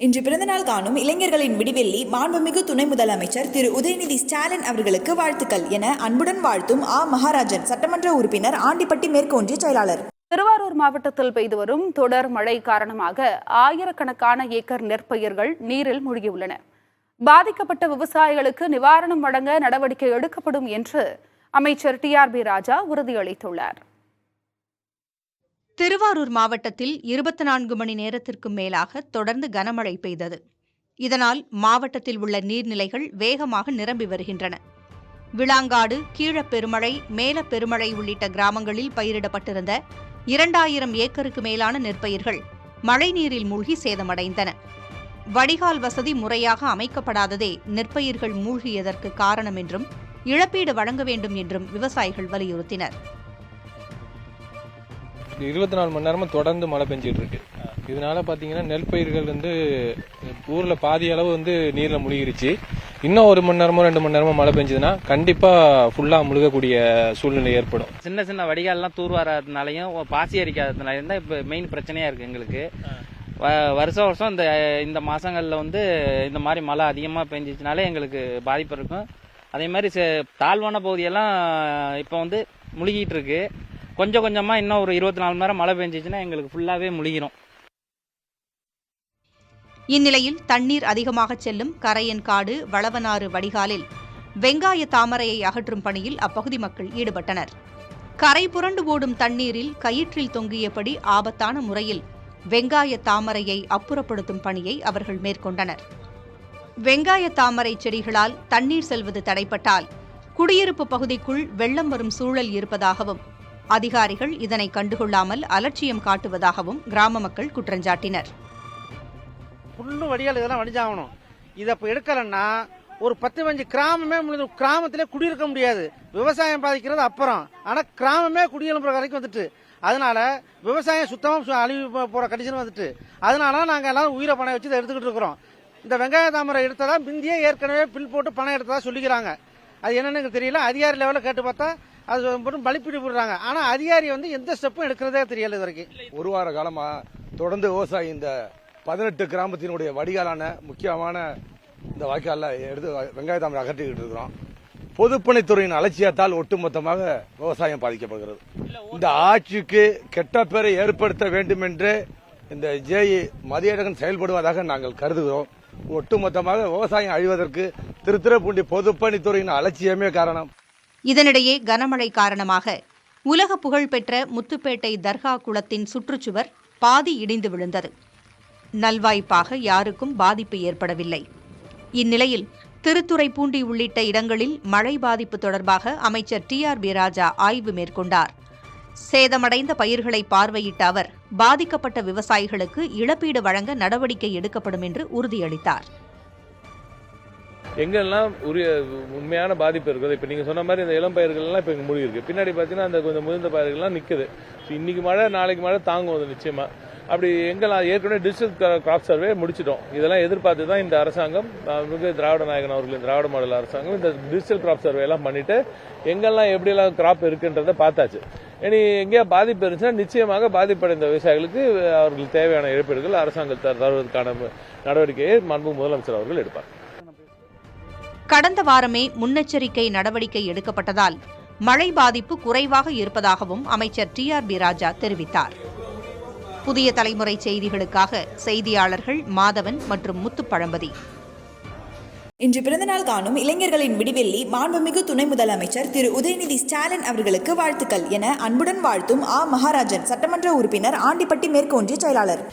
இன்று பிறந்தநாள் காணும் இளைஞர்களின் விடிவெள்ளி மாண்புமிகு துணை முதலமைச்சர் திரு உதயநிதி ஸ்டாலின் அவர்களுக்கு வாழ்த்துக்கள் என அன்புடன் வாழ்த்தும் மகாராஜன் சட்டமன்ற உறுப்பினர் ஆண்டிப்பட்டி மேற்கு ஒன்றிய செயலாளர். திருவாரூர் மாவட்டத்தில் பெய்து வரும் தொடர் மழை காரணமாக ஆயிரக்கணக்கான ஏக்கர் நெற்பயிர்கள் நீரில் மூழ்கியுள்ளன. பாதிக்கப்பட்ட விவசாயிகளுக்கு நிவாரணம் வழங்க நடவடிக்கை எடுக்கப்படும் என்று அமைச்சர் TRB ராஜா உறுதியளித்துள்ளார். திருவாரூர் மாவட்டத்தில் 24 மணி நேரத்திற்கும் மேலாக தொடர்ந்து கனமழை பெய்தது. இதனால் மாவட்டத்தில் உள்ள நீர்நிலைகள் வேகமாக நிரம்பி வருகின்றன. விளாங்காடு, கீழப்பெருமழை, மேலப்பெருமழை உள்ளிட்ட கிராமங்களில் பயிரிடப்பட்டிருந்த 2000 ஏக்கருக்கு மேலான நெற்பயிர்கள் மழைநீரில் மூழ்கி சேதமடைந்தன. வடிகால் வசதி முறையாக அமைக்கப்படாததே நெற்பயிர்கள் மூழ்கியதற்கு காரணம் என்றும் இழப்பீடு வழங்க வேண்டும் என்றும் விவசாயிகள் வலியுறுத்தினர். 24 மணி நேரமும் தொடர்ந்து மழை பெஞ்சிட்டு இருக்கு. இதனால பாத்தீங்கன்னா நெல் பயிர்கள் ஊர்ல பாதி அளவு நீர்ல முழுகிருச்சு. இன்னும் 1 மணி நேரமோ 2 மணி நேரமோ மழை பெஞ்சதுன்னா கண்டிப்பா ஃபுல்லா முழுகக்கூடிய சூழ்நிலை ஏற்படும். சின்ன சின்ன வடிகால்லாம் தூர் வராதனாலையும் பாசி அரிக்காததுனாலையும் தான் இப்ப மெயின் பிரச்சனையா இருக்கு எங்களுக்கு. வருஷம் இந்த மாசங்கள்ல இந்த மாதிரி மழை அதிகமா பெஞ்சிச்சுனாலே எங்களுக்கு பாதிப்பு இருக்கும். அதே மாதிரி தாழ்வான பகுதியெல்லாம் இப்ப முழுகிட்டு இருக்கு. கொஞ்சம் கொஞ்சமா இன்னும் ஒரு 24 மணி நேரம் மழை பெஞ்சிச்சுன்னா எங்களுக்கு ஃபுல்லாவே முழுகிடும். இந்நிலையில் தண்ணீர் அதிகமாக செல்லும் கரையன்காடு, வளவனாறு வடிகாலில் வெங்காய தாமரையை அகற்றும் பணியில் அப்பகுதி மக்கள் ஈடுபட்டனர். கரை புரண்டு ஓடும் தண்ணீரில் கயிற்றில் தொங்கியபடி ஆபத்தான முறையில் வெங்காய தாமரையை அப்புறப்படுத்தும் பணியை அவர்கள் மேற்கொண்டனர். வெங்காய தாமரை செடிகளால் தண்ணீர் செல்வது தடைப்பட்டால் குடியிருப்பு பகுதிக்குள் வெள்ளம் வரும் சூழல் இருப்பதாகவும் அதிகாரிகள் இதனை கண்டுகொள்ளாமல் அலட்சியம் காட்டுவதாகவும் கிராம மக்கள் குற்றஞ்சாட்டினர். புல்லு வடிகால் இதெல்லாம் வடிஞ்சாகணும். இதை இப்போ எடுக்கலன்னா ஒரு 10-15 கிராமமே கிராமத்திலே குடியிருக்க முடியாது. விவசாயம் பாதிக்கிறது அப்புறம், ஆனால் கிராமமே குடியிருப்பு வரைக்கும் அதனால விவசாயம் சுத்தமாக அழிவு போற கண்டிஷன் அதனால நாங்கள் எல்லாரும் உயிரை பணம் வச்சு எடுத்துக்கிட்டு இருக்கிறோம். இந்த வெங்காய தாமரை எடுத்ததா பிந்தியே ஏற்கனவே பில் போட்டு பணம் எடுத்ததா சொல்லிக்கிறாங்க. அது என்னன்னு தெரியல. அதிகாரி லெவலில் கேட்டு பார்த்தா அது மட்டும் பலிப்பிடி போடுறாங்க. ஆனா அதிகாரி எந்த ஸ்டெப்பும் எடுக்கிறதே தெரியல. இது வரைக்கும் ஒரு வார காலமா தொடர்ந்து விவசாயி இந்த 18 கிராமத்தினுடைய வடிகாலான முக்கியமான இந்த வாய்க்கால எடுத்து வெங்காய தாமரை அகற்றிக்கிட்டு இருக்கிறோம். பொதுப்பணித்துறையின் அலட்சியத்தால் ஒட்டுமொத்தமாக விவசாயம் பாதிக்கப்படுகிறது. இந்த ஆட்சிக்கு கெட்ட பெயரை ஏற்படுத்த வேண்டும் என்று இந்த மதியழகன் செயல்படுவதாக நாங்கள் கருதுகிறோம். ஒட்டுமொத்தமாக விவசாயம் அழிவதற்கு திருத்துறைப்பூண்டி பொதுப்பணித்துறையின் அலட்சியமே காரணம். இதனிடையே கனமழை காரணமாக உலக புகழ்பெற்ற முத்துப்பேட்டை தர்கா குளத்தின் சுற்றுச்சுவர் பாதி இடிந்து விழுந்தது. நல்வாய்ப்பாக யாருக்கும் பாதிப்பு ஏற்படவில்லை. இந்நிலையில் திருத்துறைப்பூண்டி உள்ளிட்ட இடங்களில் மழை பாதிப்பு தொடர்பாக அமைச்சர் TRB ராஜா ஆய்வு மேற்கொண்டார். சேதமடைந்த பயிர்களை பார்வையிட்ட அவர் பாதிக்கப்பட்ட விவசாயிகளுக்கு இழப்பீடு வழங்க நடவடிக்கை எடுக்கப்படும் என்று உறுதியளித்தார். எங்கெல்லாம் உண்மையான பாதிப்பு இருக்குது, இப்ப நீங்க சொன்ன மாதிரி இந்த இளம் பயிர்கள் எல்லாம் இப்ப மூழ்கி இருக்கு. பின்னாடி பாத்தீங்கன்னா அந்த கொஞ்சம் முதிர்ந்த பயிர்கள்லாம் நிக்குது. இன்னைக்கு மழை நாளைக்கு மழை தாங்கும் அது நிச்சயமா. அப்படி எங்கெல்லாம் ஏற்கனவே டிஜிட்டல் கிராப் சர்வே முடிச்சிட்டோம். இதெல்லாம் எதிர்பார்த்து தான் இந்த அரசாங்கம், திராவிட நாயகன் அவர்களின் திராவிட மாடல் அரசாங்கம் இந்த டிஜிட்டல் கிராப் சர்வே எல்லாம் பண்ணிட்டு எங்கெல்லாம் எப்படியெல்லாம் கிராப் இருக்குன்றதை பார்த்தாச்சு. இனி எங்கேயா பாதிப்பு இருந்துச்சுன்னா நிச்சயமாக பாதிப்படைந்த விவசாயிகளுக்கு அவர்களுக்கு தேவையான இழப்பீடுகள் அரசாங்கம் தருவதற்கான நடவடிக்கையை மாண்பு முதலமைச்சர் அவர்கள் எடுப்பார். கடந்த வாரமே முன்னெச்சரிக்கை நடவடிக்கை எடுக்கப்பட்டதால் மழை பாதிப்பு குறைவாக இருப்பதாகவும் அமைச்சர் TRB ராஜா தெரிவித்தார். புதிய தலைமுறை செய்திகளுக்காக செய்தியாளர்கள் மாதவன் மற்றும் முத்துப்பழம்பதி. இன்று பிறந்தநாள் காணும் இளைஞர்களின் விடிவெள்ளி மாண்புமிகு துணை முதலமைச்சர் திரு உதயநிதி ஸ்டாலின் அவர்களுக்கு வாழ்த்துக்கள் என அன்புடன் வாழ்த்தும் மகாராஜன் சட்டமன்ற உறுப்பினர் ஆண்டிப்பட்டி மேற்கு ஒன்றிய செயலாளர்.